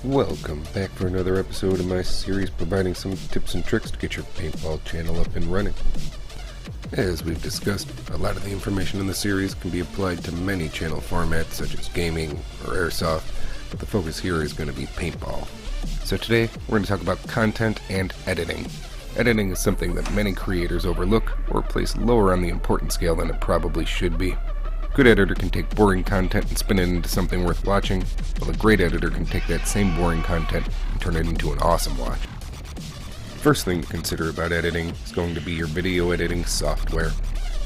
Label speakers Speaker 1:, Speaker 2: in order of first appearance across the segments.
Speaker 1: Welcome back for another episode of my series providing some tips and tricks to get your paintball channel up and running. As we've discussed, a lot of the information in the series can be applied to many channel formats such as gaming or airsoft, but the focus here is going to be paintball. So today we're going to talk about content and editing. Editing is something that many creators overlook or place lower on the importance scale than it probably should be. A good editor can take boring content and spin it into something worth watching, while a great editor can take that same boring content and turn it into an awesome watch. First thing to consider about editing is going to be your video editing software.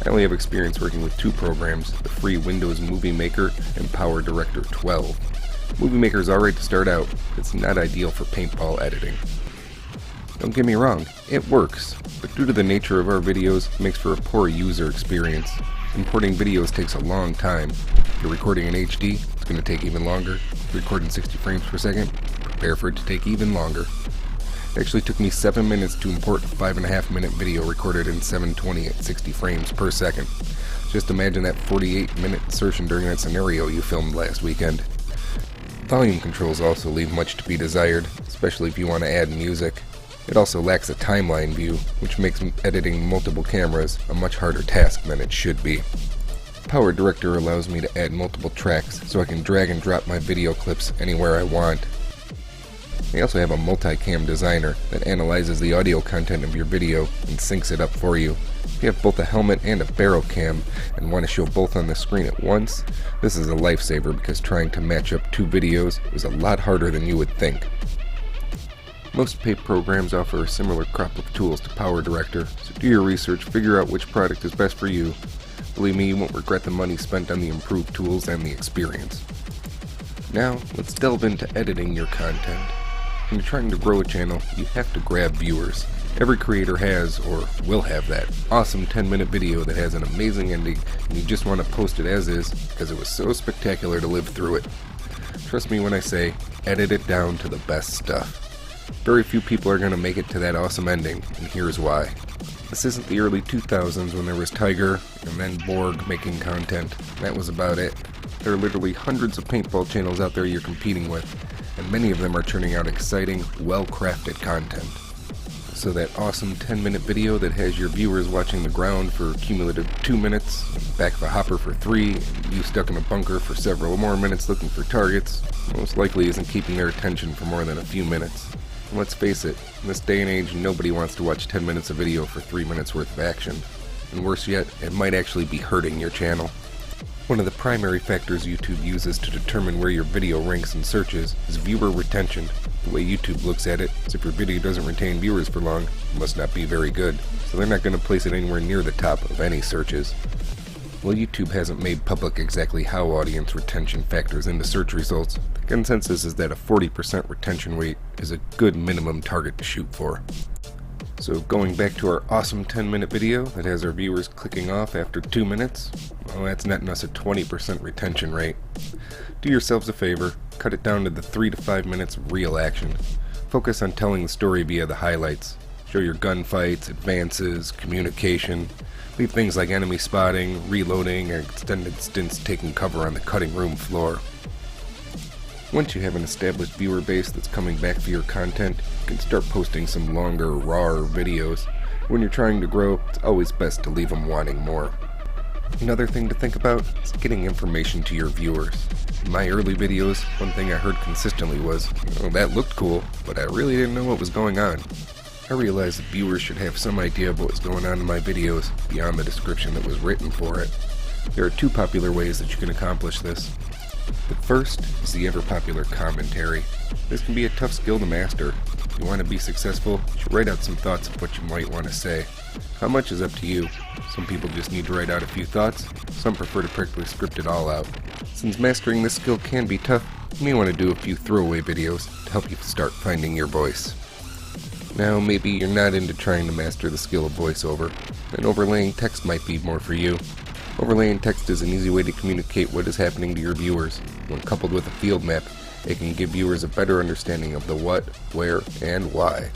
Speaker 1: I only have experience working with two programs, the free Windows Movie Maker and PowerDirector 12. Movie Maker is alright to start out, but it's not ideal for paintball editing. Don't get me wrong, it works, but due to the nature of our videos, it makes for a poor user experience. Importing videos takes a long time. If you're recording in HD, it's going to take even longer. If you're recording 60 frames per second, prepare for it to take even longer. It actually took me 7 minutes to import a 5.5 minute video recorded in 720 at 60 frames per second. Just imagine that 48-minute insertion during that scenario you filmed last weekend. Volume controls also leave much to be desired, especially if you want to add music. It also lacks a timeline view, which makes editing multiple cameras a much harder task than it should be. PowerDirector allows me to add multiple tracks, so I can drag and drop my video clips anywhere I want. They also have a multicam designer that analyzes the audio content of your video and syncs it up for you. If you have both a helmet and a barrel cam and want to show both on the screen at once, this is a lifesaver because trying to match up two videos is a lot harder than you would think. Most paid programs offer a similar crop of tools to PowerDirector, so do your research, figure out which product is best for you. Believe me, you won't regret the money spent on the improved tools and the experience. Now, let's delve into editing your content. When you're trying to grow a channel, you have to grab viewers. Every creator has, or will have, that awesome 10-minute video that has an amazing ending, and you just want to post it as is because it was so spectacular to live through it. Trust me when I say, edit it down to the best stuff. Very few people are going to make it to that awesome ending, and here's why. This isn't the early 2000s when there was Tiger and then Borg making content. That was about it. There are literally hundreds of paintball channels out there you're competing with, and many of them are churning out exciting, well-crafted content. So that awesome 10-minute video that has your viewers watching the ground for a cumulative 2 minutes, back of a hopper for 3, and you stuck in a bunker for several more minutes looking for targets, most likely isn't keeping their attention for more than a few minutes. And let's face it, in this day and age, nobody wants to watch 10 minutes of video for 3 minutes worth of action. And worse yet, it might actually be hurting your channel. One of the primary factors YouTube uses to determine where your video ranks in searches is viewer retention. The way YouTube looks at it is if your video doesn't retain viewers for long, it must not be very good, so they're not going to place it anywhere near the top of any searches. While YouTube hasn't made public exactly how audience retention factors into search results, the consensus is that a 40% retention rate is a good minimum target to shoot for. So going back to our awesome 10-minute video that has our viewers clicking off after 2 minutes, well, that's netting us a 20% retention rate. Do yourselves a favor, cut it down to the 3 to 5 minutes of real action. Focus on telling the story via the highlights. Show your gunfights, advances, communication. Leave things like enemy spotting, reloading, and extended stints taking cover on the cutting room floor. Once you have an established viewer base that's coming back for your content, you can start posting some longer, rawer videos. When you're trying to grow, it's always best to leave them wanting more. Another thing to think about is getting information to your viewers. In my early videos, one thing I heard consistently was, "Oh, that looked cool, but I really didn't know what was going on." I realized that viewers should have some idea of what was going on in my videos beyond the description that was written for it. There are two popular ways that you can accomplish this. The first is the ever-popular commentary. This can be a tough skill to master. If you want to be successful, you should write out some thoughts of what you might want to say. How much is up to you. Some people just need to write out a few thoughts, some prefer to practically script it all out. Since mastering this skill can be tough, you may want to do a few throwaway videos to help you start finding your voice. Now, maybe you're not into trying to master the skill of voiceover, and overlaying text might be more for you. Overlaying text is an easy way to communicate what is happening to your viewers. When coupled with a field map, it can give viewers a better understanding of the what, where, and why.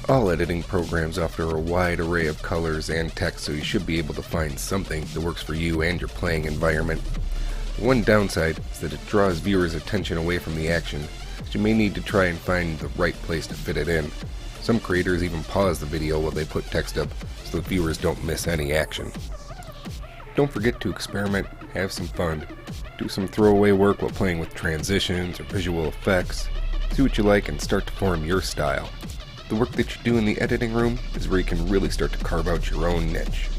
Speaker 1: All editing programs offer a wide array of colors and text, so you should be able to find something that works for you and your playing environment. One downside is that it draws viewers' attention away from the action. You may need to try and find the right place to fit it in. Some creators even pause the video while they put text up so the viewers don't miss any action. Don't forget to experiment, have some fun, do some throwaway work while playing with transitions or visual effects, see what you like and start to form your style. The work that you do in the editing room is where you can really start to carve out your own niche.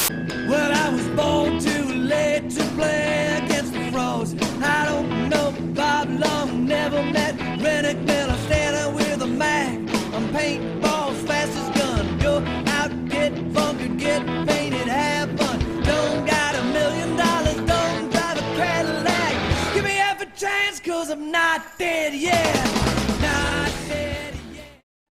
Speaker 2: Well, I was born too late to play against the pros. I don't know Bob Long, never met Rennick Miller, standing with a Mac. I'm paintball's fastest gun. Go out, get funky, get painted, have fun. Don't got $1 million, don't drive a Cadillac. Give me half a chance, cause I'm not dead yet.